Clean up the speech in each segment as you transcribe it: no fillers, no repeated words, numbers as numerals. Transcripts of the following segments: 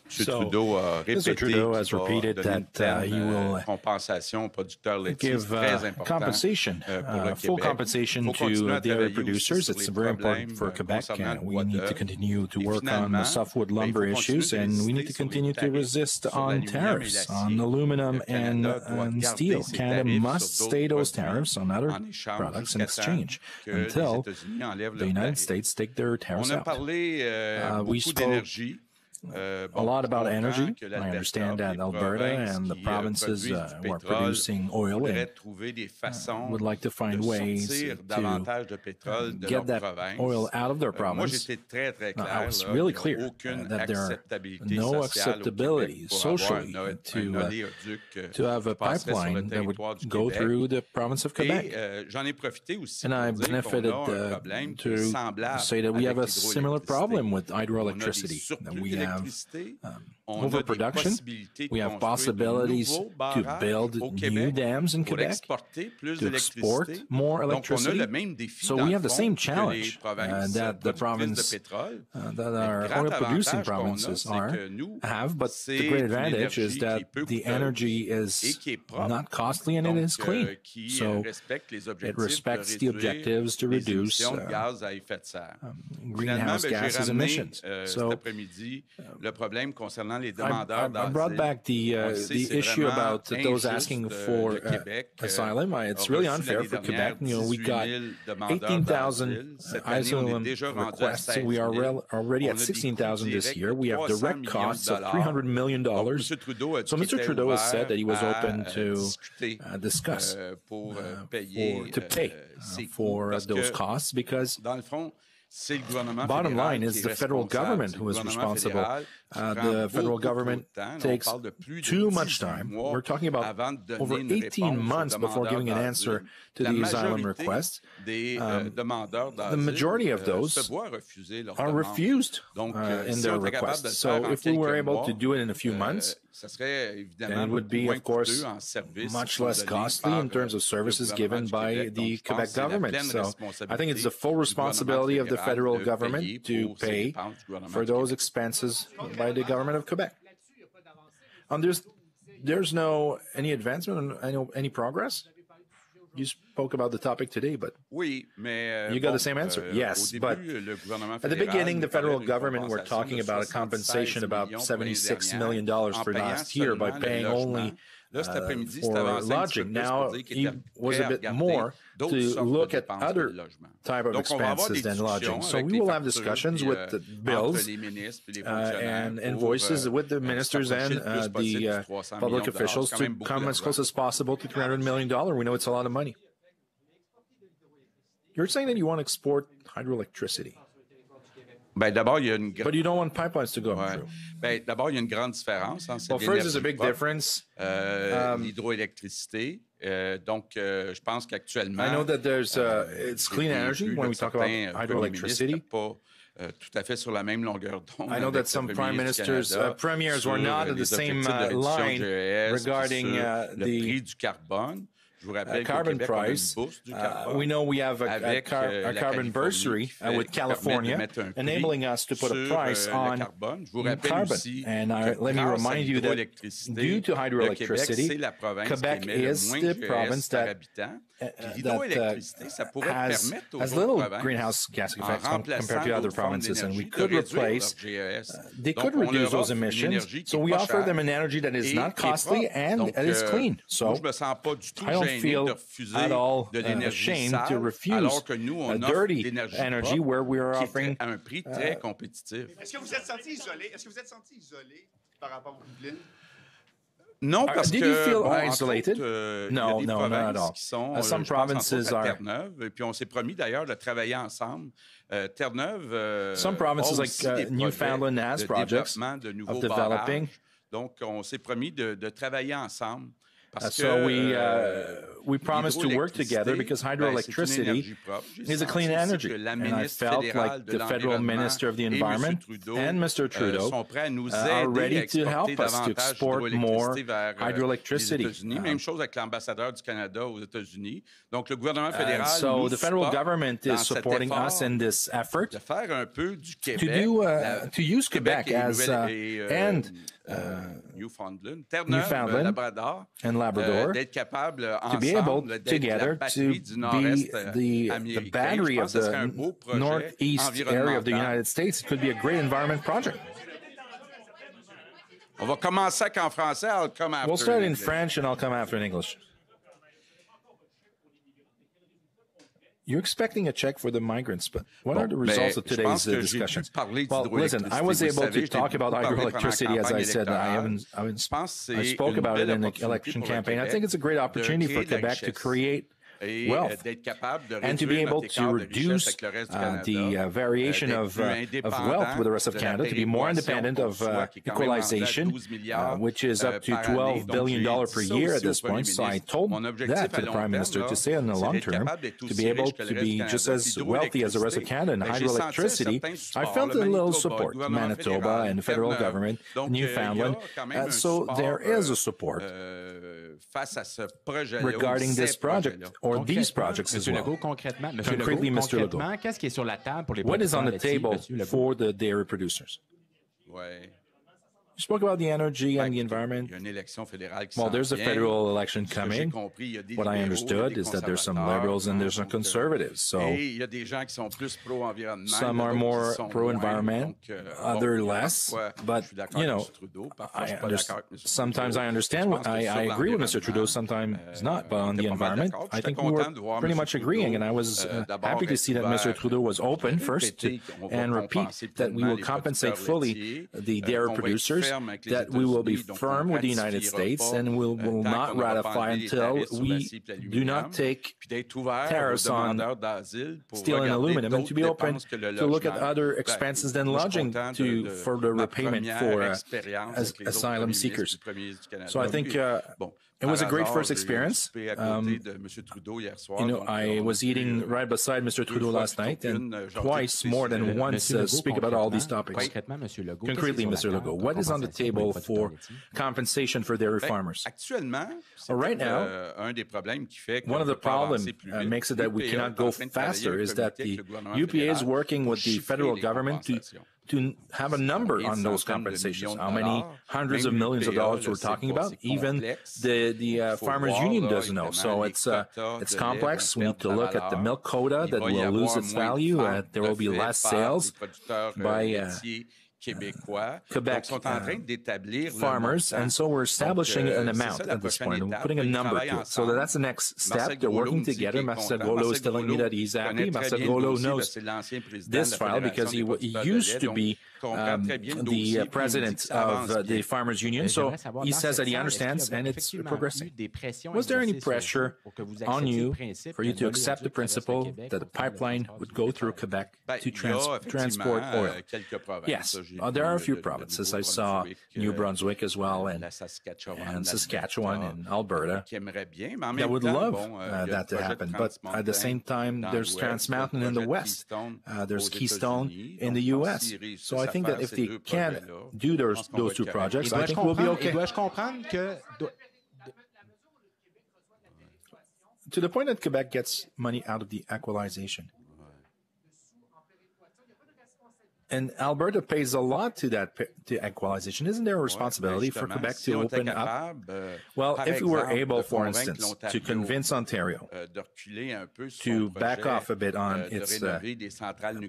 Trudeau a répété Trudeau has qu'il va repeated donner une that he pleine will compensation aux producteurs laitiers. give C'est très important compensation, pour le full Québec. compensation Faut continuer to à dairy travailler aussi producers. sur It's les very important problèmes for Quebec. concernant le We bois need to d'œuvre. continue to Et work on finalement, the softwood il lumber faut continuer issues, de and we need résister to sur les continue to tarifs resist sur on l'aluminium et tariffs on l'acier. aluminum Le Canada doit and garder steel. ses Canada tarifs must sur stay d'autres those produits tariffs on other en échange products in jusqu'à temps exchange que les until États-Unis enlèvent the leurs United tarifs. States take their tariffs On a out. parlé We beaucoup spoke d'énergie. a lot about energy. I understand that Alberta and the provinces who are producing oil and would like to find ways to get that oil out of their province. I was really clear that there are no acceptability socially to have a pipeline that would go through the province of Quebec. And I benefited to say that we have a similar problem with hydroelectricity. That we have overproduction. We have possibilities to build new dams in Quebec, to export more electricity. So we have the same challenge that the province, that our oil-producing provinces have, but the great advantage is that the energy is not costly and it is clean. So it respects the objectives to reduce greenhouse gases emissions. So I brought back the issue about those asking for asylum. It's really unfair for Quebec. We got 18,000 asylum requests. We are already at 16,000 this year. We have direct costs of $300 million. So Mr. Trudeau has said that he was open to discuss, to pay for those costs because bottom line is the federal government who is responsible. The federal government takes too much time. We're talking about over 18 months before giving an answer to the asylum requests. The majority of those are refused in their requests. So if we were able to do it in a few months, then it would be, of course, much less costly in terms of services given by the Quebec government. So I think it's the full responsibility of the federal government to pay for those expenses by the government of Quebec. There's no any advancement, any progress? You spoke about the topic today, but you got the same answer. Yes, but at the beginning, the federal government were talking about a compensation about $76 million for last year by paying only for lodging. Now, he was a bit more to look at other type of expenses than lodging. So we will have discussions with the bills and invoices with the ministers and the public officials to come as close as possible to $300 million. We know it's a lot of money. You're saying that you want to export hydroelectricity. But you don't want pipelines to go through. D'abord, il y a une grande différence. Well, first, there's a big difference. L'hydroélectricité. Donc, je pense qu'actuellement, I know that there's it's clean energy when we talk about hydroelectricity. Tout à fait sur la même longueur d'onde. I know that some prime ministers, premiers were not on the same line regarding the prix du carbone. Carbon price. We know we have a carbon bursary with California, enabling us to put a price on carbon. And let me remind you that due to hydroelectricity, Quebec is the province that has little greenhouse gas effects compared to other provinces, and we could replace, they could reduce those emissions, so we offer them an energy that is not costly and that is clean. So I don't feel at all ashamed to refuse a dirty energy where we are offering Est-ce que vous êtes senti isolé? Est-ce que vous êtes senti isolé par rapport au Yvelines? Non, parce did you feel isolated? No, not at all. Some provinces are. Terre-Neuve, et puis on s'est promis d'ailleurs de travailler ensemble. Terre-Neuve. Some provinces like Newfoundland has projects of developing. Donc, on s'est promis de travailler ensemble. So we promised to work together because hydroelectricity is a clean energy. And I felt like the federal minister of the environment and Mr. Trudeau are ready to help us to export more hydroelectricity. Même chose avec l'ambassadeur du Canada aux États-Unis. Donc le gouvernement fédéral so the federal government is supporting us in this effort de faire un peu du Québec, to use Quebec as and Newfoundland, Terre-Neuve, and Labrador, d'être capable to be able together to be the battery of the northeast area of the United States. It could be a great environment project. On va commencer en français, I'll come after. We'll start in French and I'll come after in English. You're expecting a check for the migrants, but what are the results of today's discussions? Well, listen, I was able to talk about hydroelectricity, as I said. I spoke about it in the election campaign. I think it's a great opportunity for Quebec to create wealth and to be able to reduce the variation of wealth with the rest of Canada, to be more independent of equalization, which is up to $12 billion per year at this point. So I told that to the Prime Minister to say in the long term, to be able to be just as wealthy as the rest of Canada in hydroelectricity. I felt a little support, Manitoba and the federal government, Newfoundland. So there is a support regarding this project, or these projects as well. Concretely, Mr. Legault, what is on the table for the dairy producers? You spoke about the energy and the environment. Well, there's a federal election coming. What I understood is that there's some liberals and there's some conservatives. So some are more pro-environment, others less. But, you know, sometimes I understand. I agree with Mr. Trudeau, sometimes not. But on the environment, I think we were pretty much agreeing. And I was happy to see that Mr. Trudeau was open first and repeat that we will compensate fully the dairy producers, that we will be firm with the United States and we will not ratify until we do not take tariffs on steel and aluminum, and to be open to look at other expenses than lodging to further repayment for asylum seekers. So I think it was a great first experience. You know, I was eating right beside Mr. Trudeau last night, and twice, more than once, speak about all these topics. Concretely, Mr. Legault, what is on the table for compensation for dairy farmers? Right now, one of the problems makes it that we cannot go faster is that the UPA is working with the federal government to have a number on those compensations. How many hundreds of millions of dollars we're talking about? Even the Farmers Union doesn't know. So it's complex. We need to look at the milk quota that will lose its value. There will be less sales by Quebec farmers, and so we're establishing an amount at this point, and we're putting a number to it. So that's the next step. They're working together. Marcel Groslo is telling me that he's happy. Marcel Groslo knows this file because he used to be the president of the Farmers Union, so he says that he understands, and it's progressing. Was there any pressure on you for you to accept the principle that the pipeline would go through Quebec to transport oil? Yes. There are a few provinces. I saw New Brunswick as well, and Saskatchewan and Alberta that would love that to happen. But at the same time, there's Trans Mountain in the west. There's Keystone in the U.S. So I think that if they can do those two projects, I think we'll be okay. To the point that Quebec gets money out of the equalization. And Alberta pays a lot to that to equalization. Isn't there a responsibility for Quebec to open up? Well, if we were able, for instance, to convince Ontario to back off a bit on its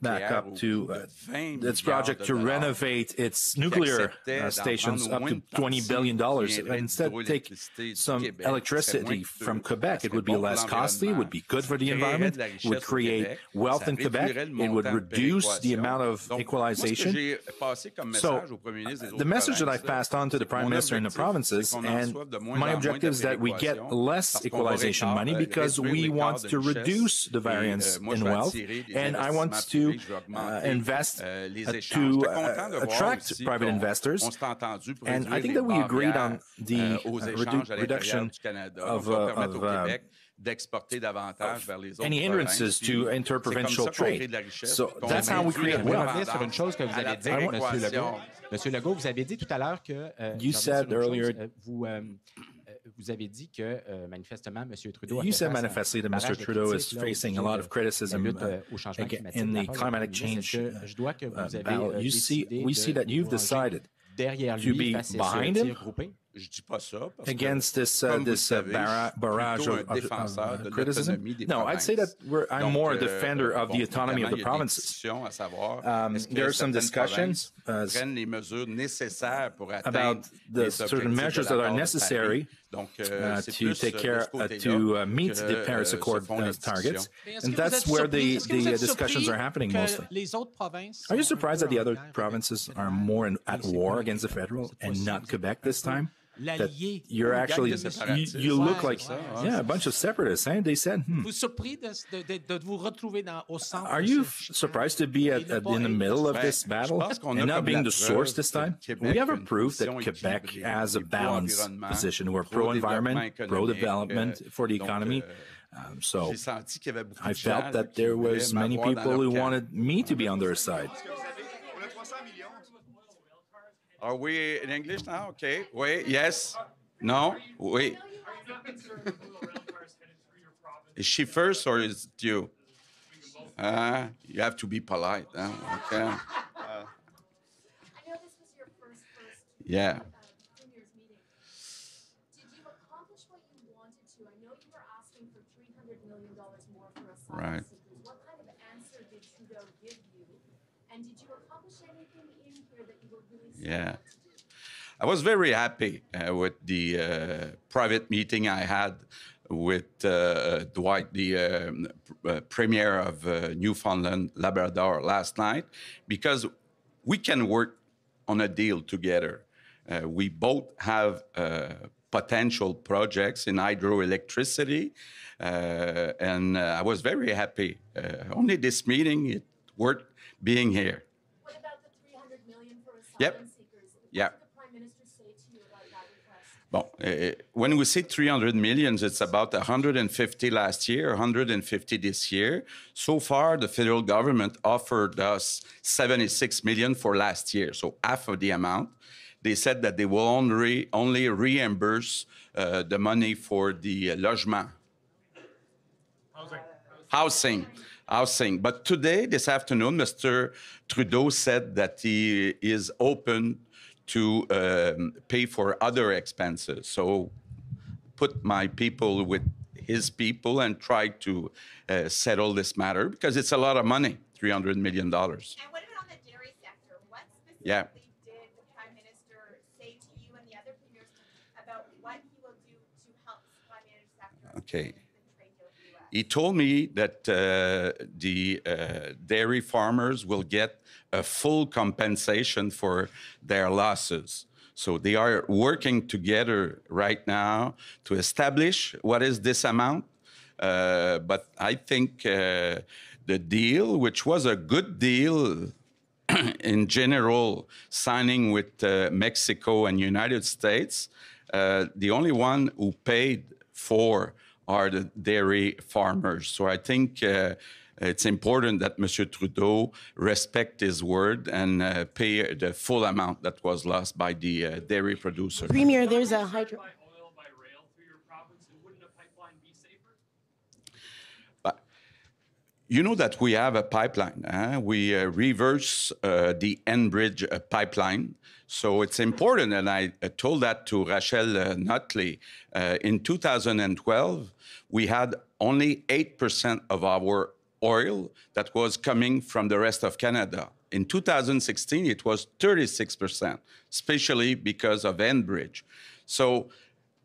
back up to its project to renovate its nuclear stations up to $20 billion, and instead take some electricity from Quebec, it would be less costly, it would be good for the environment, it would create wealth in Quebec, it would reduce the amount of equalization. So the message that I've passed on to the Prime Minister in the provinces, and my objective is that we get less equalization money because we want to reduce the variance in wealth, and I want to invest to attract private investors. And I think that we agreed on the reduction of any hindrances to interprovincial trade. So that's how we create wealth. Sur une chose que vous allez dire, Monsieur Legault. Monsieur Legault, vous avez dit tout à l'heure que you said earlier. Vous avez dit que manifestement, M. Trudeau. You said manifestly that Mr. Trudeau is facing a lot of criticism in the climatic change battle. We see that you've decided to be behind him against this barrage of criticism. No, I'd say that I'm more a defender of the autonomy of the provinces. There are some discussions about the certain measures that are necessary to take care to meet the Paris Accord targets, and that's where the discussions are happening mostly. Are you surprised that the other provinces are more at war against the federal and not Quebec this time? That you're actually, you look like, a bunch of separatists, eh? They said, Are you surprised to be in the middle of this battle and not being the source this time? We have a proof that Quebec has a balanced position. We're pro-environment, pro-development for the economy. So I felt that there was many people who wanted me to be on their side. Are we in English now? Okay. Wait. Yes. No. Wait. Is she first or is it you? You have to be polite. Okay. I know this was your first yeah. Premier's meeting. Did you accomplish what you wanted to? I know you were asking for $300 million more for asylum right. seekers. What kind of answer did Trudeau give you? And did you accomplish anything in here that you were really yeah. I was very happy with the private meeting I had with Dwight, the Premier of Newfoundland, Labrador last night, because we can work on a deal together. We both have potential projects in hydroelectricity, and I was very happy. Only this meeting, it worked being here. What about the $300 million for asylum yep. seekers? Yeah. What did the Prime Minister say to you about that request? Well, when we say 300 million, it's about 150 last year, 150 this year. So far, the federal government offered us 76 million for last year, so half of the amount. They said that they will only reimburse the money for the logement. Housing. But today, this afternoon, Mr. Trudeau said that he is open to pay for other expenses. So put my people with his people and try to settle this matter because it's a lot of money, $300 million. And what about on the dairy sector? What specifically did the Prime Minister say to you and the other premiers about what he will do to help supply manufacturers? Okay. He told me that the dairy farmers will get a full compensation for their losses. So they are working together right now to establish what is this amount. But I think the deal, which was a good deal in general, signing with Mexico and United States, the only one who paid for are the dairy farmers. So I think it's important that Mr. Trudeau respect his word and pay the full amount that was lost by the dairy producer. Premier, there's a hydro. Oil by rail through your province, and wouldn't a pipeline be safer? But you know that we have a pipeline. We reverse the Enbridge pipeline. So it's important, and I told that to Rachel Notley. In 2012, we had only 8% of our oil that was coming from the rest of Canada. In 2016, it was 36%, especially because of Enbridge. So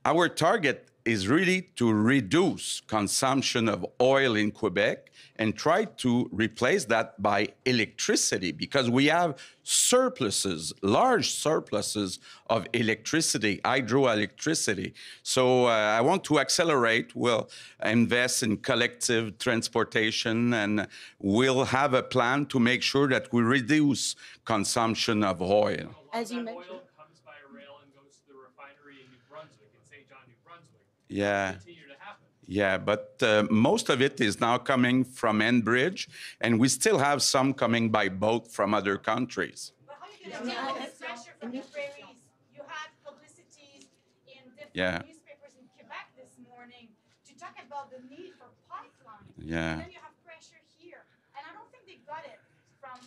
our target is really to reduce consumption of oil in Quebec and try to replace that by electricity, because we have surpluses, large surpluses of electricity, hydroelectricity. So I want to accelerate. We'll invest in collective transportation, and we'll have a plan to make sure that we reduce consumption of oil. As you mentioned, oil comes by rail and goes to the refinery in New Brunswick, in St. John, New Brunswick. Yeah. Continue to happen. Yeah, but most of it is now coming from Enbridge, and we still have some coming by boat from other countries. But how are you going to deal with the pressure from the prairies? You had publicities in different newspapers in Quebec this morning to talk about the need for pipelines. Yeah. And then you have pressure here. And I don't think they got it from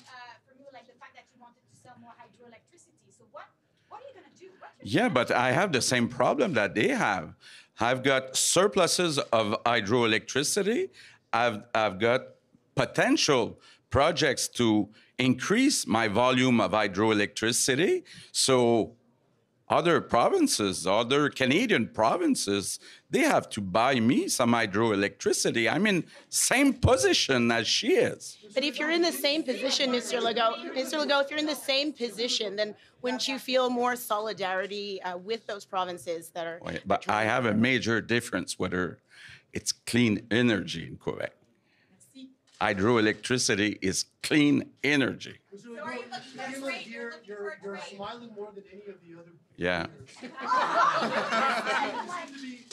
you, like the fact that you wanted to sell more hydroelectricity. So what are you going to do? Yeah, but I have the same problem that they have. I've got surpluses of hydroelectricity. I've got potential projects to increase my volume of hydroelectricity. So other provinces, other Canadian provinces, they have to buy me some hydroelectricity. I'm in same position as she is. But if you're in the same position, Mr. Legault, if you're in the same position, then wouldn't you feel more solidarity with those provinces that are... But I have a major difference whether it's clean energy in Quebec. Hydroelectricicity is clean energy. So are you looking for trade? You're smiling more than any of the other. Yeah.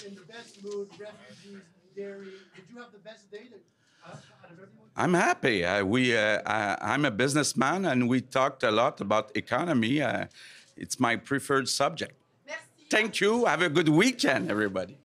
In the best mood, refugees, dairy. Did you have the best day out of everyone? I'm happy. I'm a businessman, and we talked a lot about economy. It's my preferred subject. Merci. Thank you. Have a good weekend, everybody.